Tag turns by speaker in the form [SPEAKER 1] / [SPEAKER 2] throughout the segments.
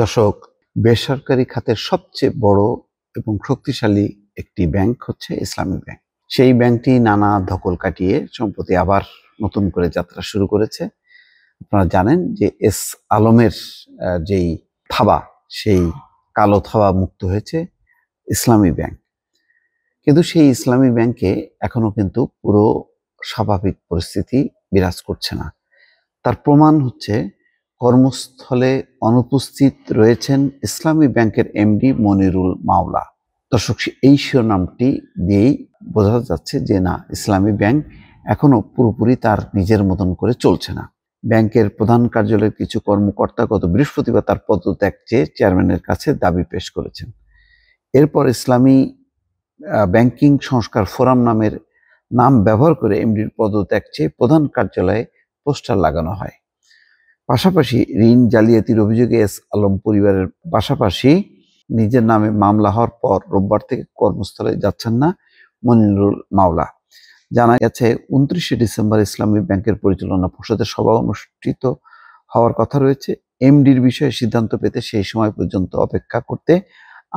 [SPEAKER 1] দর্শক, বেসরকারি খাতের সবচেয়ে বড় এবং শক্তিশালী একটি ব্যাংক হচ্ছে ইসলামী ব্যাংক। সেই ব্যাংকটি নানা ধকল কাটিয়ে সম্প্রতি আবার নতুন করে যাত্রা শুরু করেছে। আপনারা জানেন যে এস আলমের যেই থাবা, সেই কালো থাবা মুক্ত হয়েছে ইসলামী ব্যাংক। কিন্তু সেই ইসলামী ব্যাংকে এখনো কিন্তু পুরো স্বাভাবিক পরিস্থিতি বিরাজ করছে না। তার প্রমাণ হচ্ছে কর্মস্থলে অনুপস্থিত রয়েছেন ইসলামী ব্যাংকের এমডি মনিরুল মাওলা। দর্শক, এই শিরোনামটি দিয়েই বোঝা যাচ্ছে যে না, ইসলামী ব্যাংক এখনো পুরোপুরি তার নিজের মতন করে চলছে না। ব্যাংকের প্রধান কার্যালয়ের কিছু কর্মকর্তা গত বৃহস্পতিবার তার পদত্যাগ চেয়ে চেয়ারম্যানের কাছে দাবি পেশ করেছেন। এরপর ইসলামী ব্যাংকিং সংস্কার ফোরাম নামের নাম ব্যবহার করে এমডির পদত্যাগ চেয়ে প্রধান কার্যালয়ে পোস্টার লাগানো হয়। পাশাপাশি ঋণ জালিয়াতির অভিযোগে এস আলম পরিবারের পাশাপাশি নিজের নামে মামলা হওয়ার পর রোববার থেকে কর্মস্থলে যাচ্ছেন না মনিরুল মাওলা। জানা গেছে 29শে ডিসেম্বর ইসলামী ব্যাংকের পরিচালনা পর্ষদের সভা অনুষ্ঠিত হওয়ার কথা রয়েছে। এমডির বিষয়ে সিদ্ধান্ত পেতে সেই সময় পর্যন্ত অপেক্ষা করতে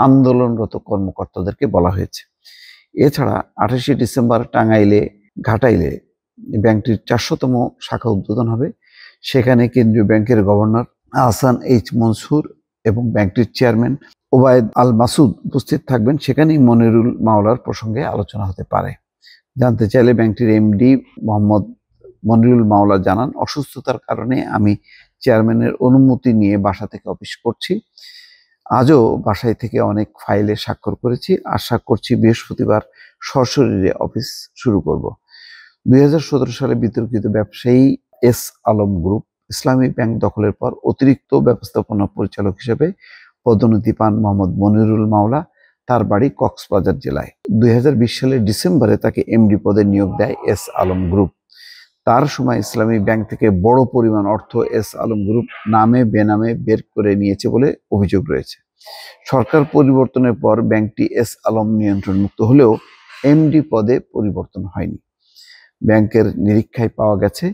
[SPEAKER 1] আন্দোলনরত কর্মকর্তাদেরকে বলা হয়েছে। এছাড়া 28শে ডিসেম্বর টাঙ্গাইলে ঘাটাইলে ব্যাংকটির 400তম শাখা উদ্বোধন হবে। সেখানে কেন্দ্রীয় ব্যাংকের গভর্নর আহসান এইচ মনসুর এবং ব্যাংকটির চেয়ারম্যান ওবায়দ আল মাসুদ উপস্থিত থাকবেন। সেখানেই মনিরুল মাওলার প্রসঙ্গে আলোচনা হতে পারে। জানতে চাইলে ব্যাংকটির এমডি মোহাম্মদ মনিরুল মাওলা জানান, অসুস্থতার কারণে আমি চেয়ারম্যানের অনুমতি নিয়ে বাসা থেকে অফিস করছি। আজও বাসায় থেকে অনেক ফাইলে স্বাক্ষর করেছি। আশা করছি বৃহস্পতিবার সশরীরে অফিস শুরু করব। 2017 সালে বিতর্কিত ব্যবসায়ী এস আলম গ্রুপ ইসলামী ব্যাংক দখলের পর অতিরিক্ত ব্যবস্থাপনা পরিচালক হিসেবে পদোন্নতি পান মোহাম্মদ মনিরুল মাওলা। তার বাড়ি কক্সবাজার জেলায়। 2020 সালের ডিসেম্বরে তাকে এমডি পদে নিয়োগ দেয় এস আলম গ্রুপ। তার সময় ইসলামী ব্যাংক থেকে বড় পরিমাণ অর্থ এস আলম গ্রুপ নামে বেনামে বের করে নিয়েছে বলে অভিযোগ রয়েছে। সরকার পরিবর্তনের পর ব্যাংকটি এস আলম নিয়ন্ত্রণ মুক্ত হলেও এমডি পদে পরিবর্তন হয়নি। ব্যাংকের নিরীক্ষায় পাওয়া গেছে,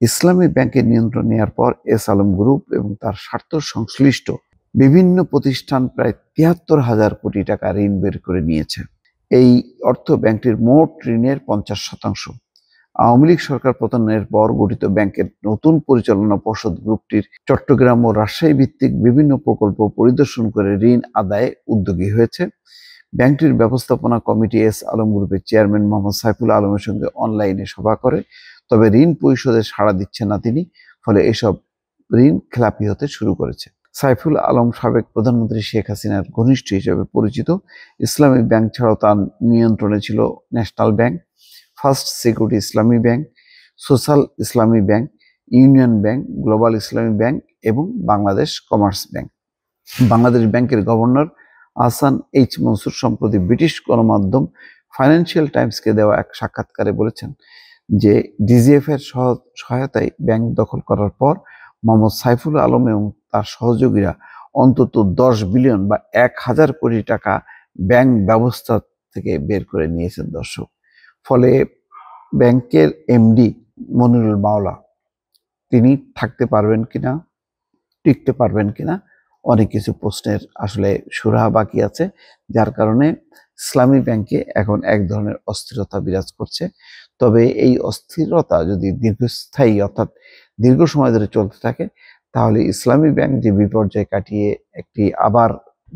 [SPEAKER 1] ইসলামী ব্যাংকের নিয়ন্ত্রণ নেওয়ার পর এস আলম গ্রুপ এবং তার স্বার্থ সংশ্লিষ্ট বিভিন্ন প্রতিষ্ঠান প্রায় 73,000 কোটি টাকা ঋণ বের করে নিয়েছে। এই অর্থ ব্যাংকটির মোট ঋণের 50%। আওয়ামী লীগ সরকার পতনের পর গঠিত ব্যাংকের নতুন পরিচালনা পর্ষদ গ্রুপটির চট্টগ্রাম ও রাজশাহী ভিত্তিক বিভিন্ন প্রকল্প পরিদর্শন করে ঋণ আদায়ে উদ্যোগী হয়েছে। ব্যাংকটির ব্যবস্থাপনা কমিটি এস আলম গ্রুপের চেয়ারম্যান মোহাম্মদ সাইফুল আলমের সঙ্গে অনলাইনে সভা করে, তবে ঋণ পরিশোধে সাড়া দিচ্ছেন না তিনি। ফলে এসব ঋণ খেলাপি হতে শুরু করেছে। সাইফুল আলম সাবেক প্রধানমন্ত্রী শেখ হাসিনার ঘনিষ্ঠ হিসেবে পরিচিত। ইসলামী ব্যাংক ছাড়াও তার নিয়ন্ত্রণে ছিল ন্যাশনাল ব্যাংক, ফার্স্ট সিকিউরিটি ইসলামী ব্যাংক, সোশ্যাল ইসলামী ব্যাংক, ইউনিয়ন ব্যাংক, গ্লোবাল ইসলামী ব্যাংক এবং বাংলাদেশ কমার্স ব্যাংক। বাংলাদেশ ব্যাংকের গভর্নর আহসান এইচ মনসুর সম্প্রতি ব্রিটিশ গণমাধ্যম ফাইন্যান্সিয়াল টাইমসকে দেওয়া এক সাক্ষাৎকারে বলেছেন যে ডিজিএফ এর সহায়তায় ব্যাংক দখল করার পর মোহাম্মদ সাইফুল আলম এবং তার সহযোগীরা অন্তত 10 বিলিয়ন বা 1,000 কোটি টাকা ব্যাংক ব্যবস্থা থেকে বের করে নিয়েছেন। দর্শক, ফলে ব্যাংকের এমডি মনিরুল মাওলা তিনি থাকতে পারবেন কিনা, টিকতে পারবেন কিনা, অনেক কিছু প্রশ্নের আসলে সুরাহা বাকি আছে। যার কারণে ইসলামী ব্যাংকে এখন এক ধরনের অস্থিরতা বিরাজ করছে। তবে এই অস্থিরতা যদি দীর্ঘস্থায়ী অর্থাৎ দীর্ঘ সময় ধরে চলতে থাকে, তাহলে ইসলামী ব্যাংক যে বিপর্যয় কাটিয়ে একটি আবার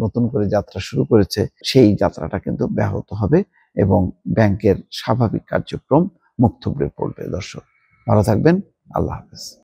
[SPEAKER 1] নতুন করে যাত্রা শুরু করেছে, সেই যাত্রাটা কিন্তু ব্যাহত হবে এবং ব্যাংকের স্বাভাবিক কার্যক্রম মুখ থুবড়ে পড়বে। দর্শক, ভালো থাকবেন। আল্লাহ হাফেজ।